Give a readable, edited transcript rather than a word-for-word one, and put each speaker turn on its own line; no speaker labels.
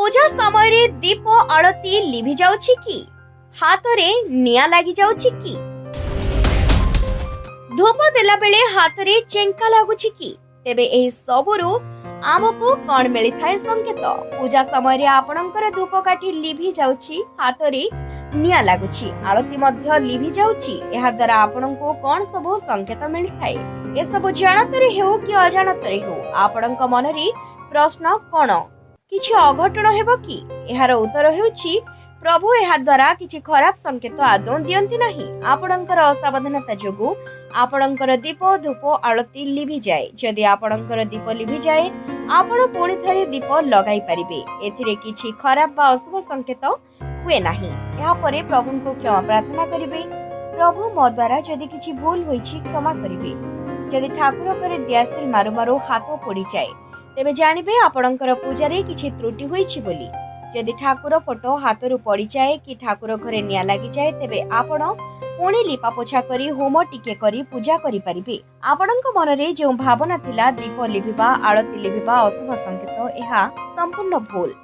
पूजा समय रे दीप आलती लिभि जाउछि कि हाथ रे निया लागि जाउछि कि धूप देला बेले हाथ रे चेंका लागुछि कि तेबे एही सबुरु आमको कौन मिली थाए संकेत। पूजा समय रे आपणकर धूप काठी लिभि जाउछि हाथ रे निया लागुछि आलती मध्य लिभि जाउछि एहा द्वारा आपणको कौन सब संकेत मिली थाए ए सब जानतरे हेउ कि अजानतरे हेउ आपणक मन रे प्रश्न कोन किछि अघटन हेबो कि एहार उत्तर हेउछि प्रभु एहा द्वारा किछि खराब संकेत आदौ दियंती नाही। आपणकर असावधानता जोगु आपणकर दीप धूप आलती लिभि जाए। जदि आपणकर दीप लिभि जाए आपण पुणी थरे दीप लगाई परिबे एथिरे किछि खराब बा अशुभ संकेत हुए नाही। एहा परे प्रभु को क्षमा प्रार्थना करिवे। प्रभु मो द्वारा जदि किछि भूल होइछि क्षमा करिवे। जदि ठाकुर करे दियासिल मारु मारु हाथ पोड़ी जाए तेबे जानिबे आपणकर पूजा रे किछि त्रुटि होइछि बोली। जदि ठाकुर फोटो हाथरू पड़ी जाए कि ठाकुर घरे निया लागि जाए तेबे आपण पुणी लिपा पोछा करी होम टिके करी पूजा करि परिबे। आपणक मन रे जो भावना थिला दीप लिभिबा आलती लिभिबा अशुभ संकेत एहा संपूर्ण भूल।